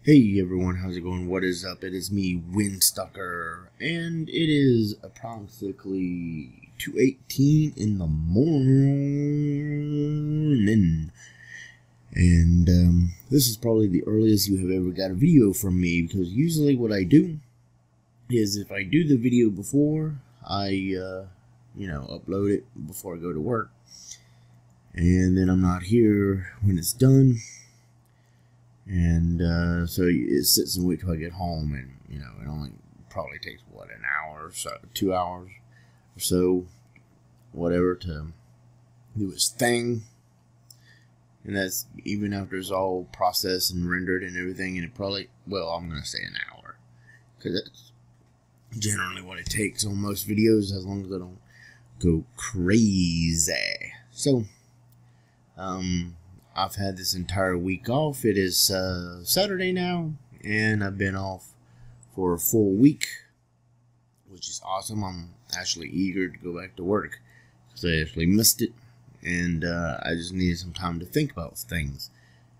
Hey everyone, how's it going? What is up? It is me, Windstucker, and it is approximately 2:18 in the morning. And this is probably the earliest you have ever got a video from me, because usually what I do is if I do the video before, I upload it before I go to work, and then I'm not here when it's done. And so it sits and waits till I get home, and it only probably takes an hour or so, 2 hours or so, whatever, to do its thing. And that's even after it's all processed and rendered and everything. And it probably, I'm gonna say an hour, because that's generally what it takes on most videos, as long as I don't go crazy. So I've had this entire week off. It is Saturday now, and I've been off for a full week, which is awesome. I'm actually eager to go back to work, because I actually missed it, and I just needed some time to think about things.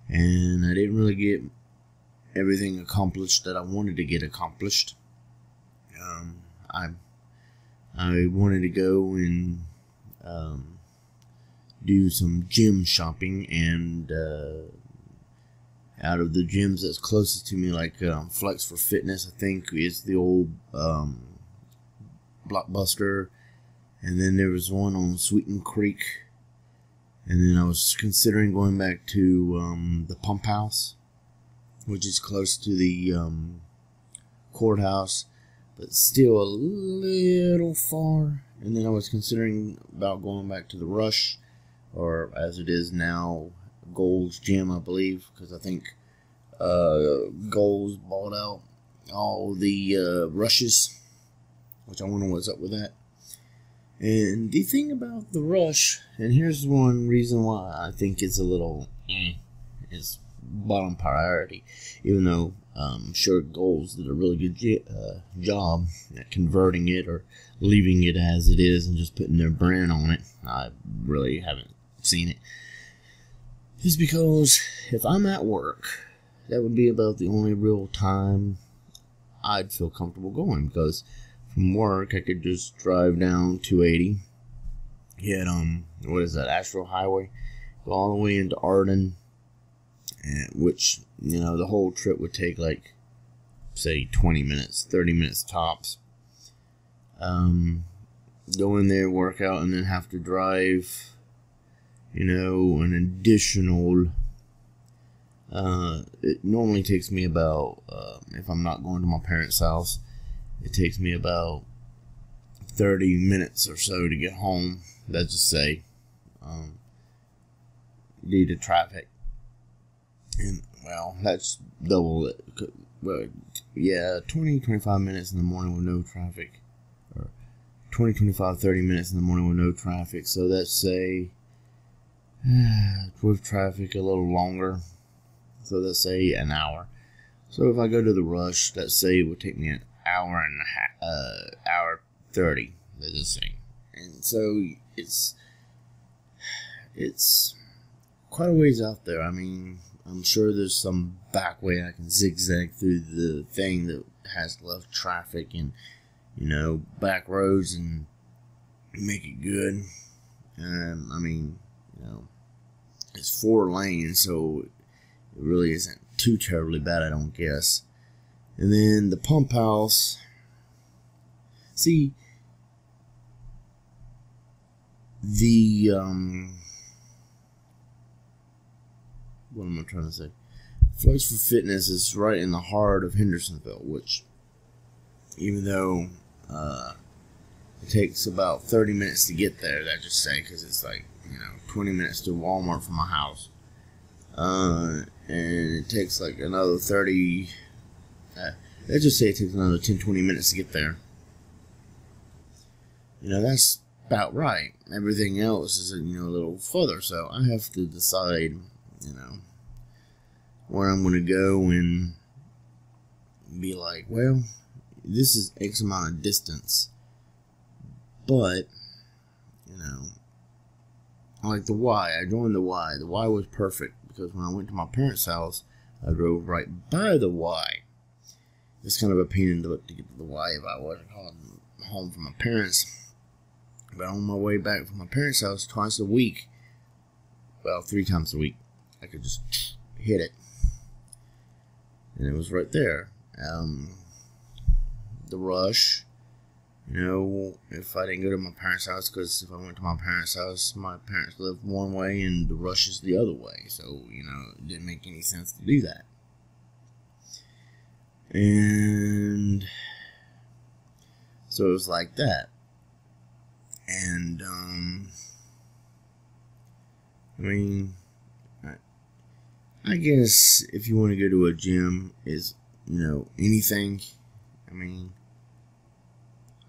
And I didn't really get everything accomplished that I wanted to get accomplished. I wanted to go and do some gym shopping, and out of the gyms that's closest to me, like Flex for Fitness, I think is the old Blockbuster, and then there was one on Sweeten Creek, and then I was considering going back to the Pump House, which is close to the courthouse, but still a little far. And then I was considering about going back to the Rush, or as it is now, Gold's Gym, I believe, because I think Gold's bought out all the Rushes, which I wonder what's up with that. And the thing about the Rush, and here's one reason why I think it's a little is bottom priority, even though I'm sure Gold's did a really good job at converting it or leaving it as it is and just putting their brand on it. I really haven't seen it. Just because if I'm at work, that would be about the only real time I'd feel comfortable going, because from work I could just drive down 280, hit Astro Highway, go all the way into Arden, which the whole trip would take like, say, 20 minutes, 30 minutes tops. Go in there, work out, and then have to drive an additional, it normally takes me about, if I'm not going to my parents' house, it takes me about 30 minutes or so to get home, let's just say, due to traffic. And, that's double it. 20-25 minutes in the morning with no traffic, or 20-25-30 minutes in the morning with no traffic, so let's say with traffic a little longer, so let's say an hour. So if I go to the Rush, let's say it would take me an hour and a half, hour 30, let's just say. And so it's quite a ways out there. I mean, I'm sure there's some back way I can zigzag through the thing that has left traffic and back roads and make it good. I mean, it's 4 lanes, so it really isn't too terribly bad, I don't guess. And then the Pump House. See, the what am I trying to say? Flex for Fitness is right in the heart of Hendersonville, which, even though it takes about 30 minutes to get there, let's just say, because it's like 20 minutes to Walmart from my house, and it takes like another 30. Let's just say it takes another 10-20 minutes to get there. That's about right. Everything else is a little further, so I have to decide where I'm going to go and be like, well, this is X amount of distance, but like the Y. I joined the Y. The Y was perfect, because when I went to my parents' house, I drove right by the Y. It's kind of a pain in the butt to get to the Y if I wasn't home from my parents. But on my way back from my parents' house twice a week, well, 3 times a week, I could just hit it. And it was right there. The rush, you know, if I didn't go to my parents' house, because if I went to my parents' house, my parents lived one way and the rush is the other way. So, you know, it didn't make any sense to do that. And so it was like that. And, I mean, I guess if you want to go to a gym, is, you know, anything. I mean,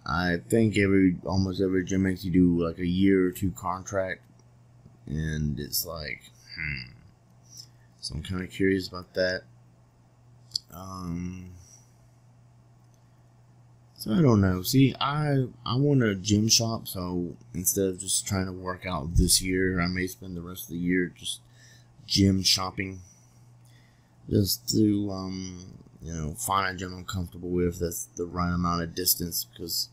I think almost every gym makes you do like a year or 2 contract, and it's like, So I'm kind of curious about that. So I don't know. See, I want a gym shop, so instead of just trying to work out this year, I may spend the rest of the year just gym shopping. Just to, you know, find a gym I'm comfortable with that's the right amount of distance, because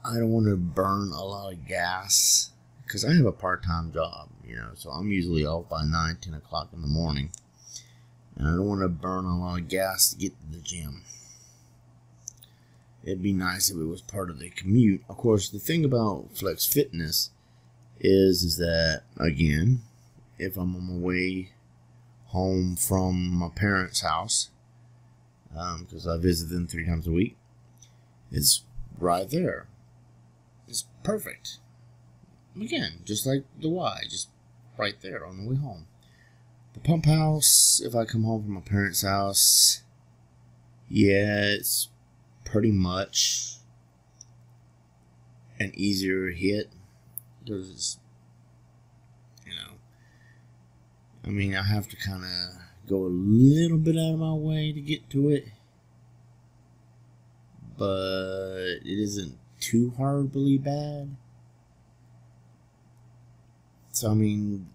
I don't want to burn a lot of gas, because I have a part-time job, you know, so I'm usually off by 9, 10 o'clock in the morning, and I don't want to burn a lot of gas to get to the gym. It'd be nice if it was part of the commute. Of course, the thing about Flex Fitness is that, again, if I'm on my way home from my parents' house, because I visit them 3 times a week, it's right there. It's perfect. Again, just like the Y, just right there on the way home. The pump house, if I come home from my parents' house, yeah, it's pretty much an easier hit. There's, you know, I mean, I have to kind of go a little bit out of my way to get to it, but it isn't too horribly bad. So, I mean,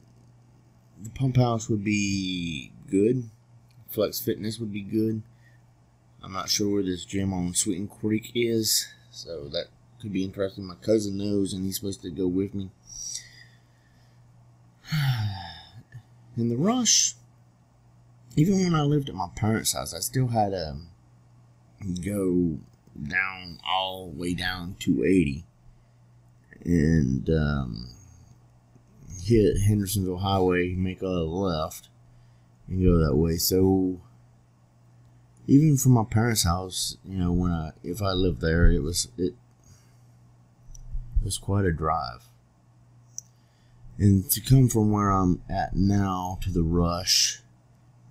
the pump house would be good. Flex Fitness would be good. I'm not sure where this gym on Sweeten Creek is, so that could be interesting. My cousin knows, and he's supposed to go with me. In the rush, even when I lived at my parents' house, I still had to go down, all the way down 280, and hit Hendersonville Highway, make a left, and go that way. So even from my parents' house, you know, if I lived there, it was quite a drive. And to come from where I'm at now to the rush,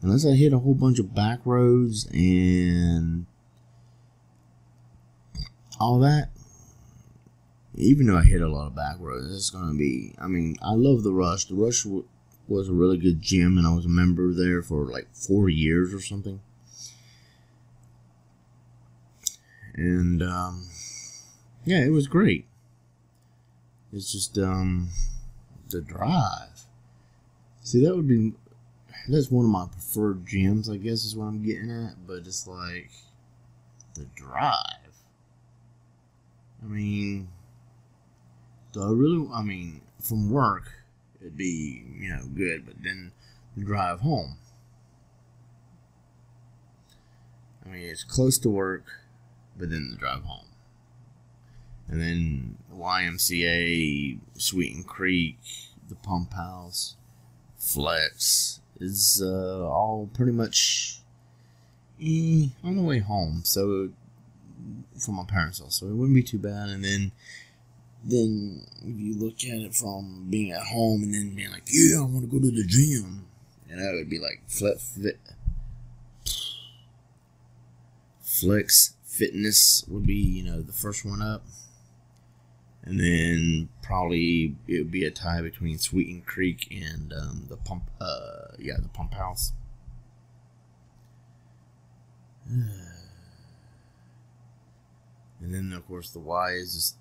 unless I hit a whole bunch of back roads and all that, even though I hit a lot of back roads, it's going to be, I mean, I love the rush. The rush was a really good gym, and I was a member there for like 4 years or something. And, yeah, it was great. It's just, the drive. See, that's one of my preferred gyms, I guess is what I'm getting at, but it's like, the drive. I mean, from work, it'd be, you know, good, but then the drive home. I mean, it's close to work, but then the drive home. And then the YMCA, Sweeten Creek, the Pump House, Flex is all pretty much on the way home. So from my parents' house, so it wouldn't be too bad. And then if you look at it from being at home and then being like, yeah, I want to go to the gym, and that would be like Flex Fitness would be, you know, the first one up. And then probably it would be a tie between Sweeten Creek and the Pump House. And then of course the Y is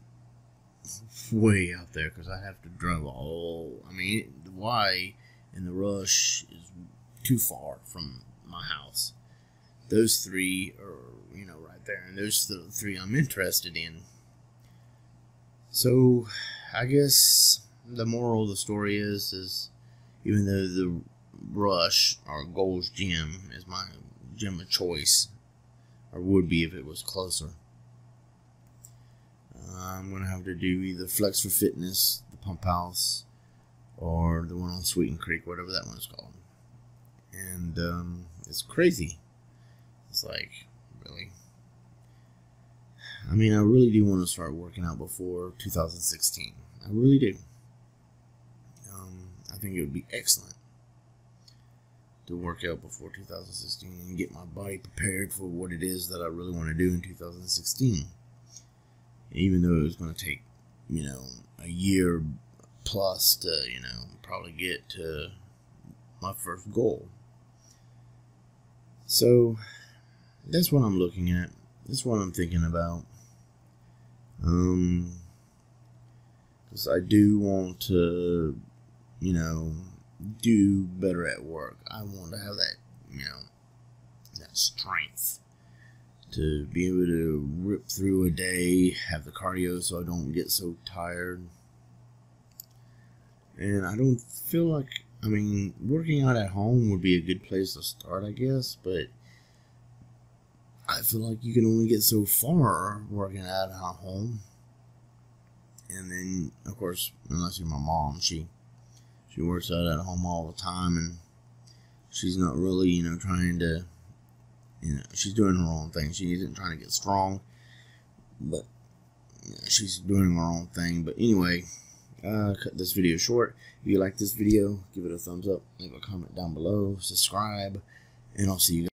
just way out there because I have to drive the Y and the rush is too far from my house. Those three are, you know, right there, and those are the three I'm interested in. So, I guess the moral of the story is even though the Rush or Gold's Gym is my gym of choice, or would be if it was closer, I'm going to have to do either Flex for Fitness, the Pump House, or the one on Sweeten Creek, whatever that one's called. And it's crazy. It's like, really? I mean, I really do want to start working out before 2016. I really do. I think it would be excellent to work out before 2016 and get my body prepared for what it is that I really want to do in 2016. Even though it was going to take, you know, a year plus to, you know, probably get to my first goal. So, that's what I'm looking at. That's what I'm thinking about. Because I do want to, you know, do better at work. I want to have that, you know, that strength to be able to rip through a day, have the cardio so I don't get so tired. And I don't feel like, I mean, working out at home would be a good place to start, I guess, but I feel like you can only get so far working out at home. And then, of course, unless you're my mom, she works out at home all the time, and she's not really, you know, trying to, you know, she's doing her own thing. She isn't trying to get strong, but you know, she's doing her own thing. But anyway, cut this video short. If you like this video, give it a thumbs up, leave a comment down below, subscribe, and I'll see you guys.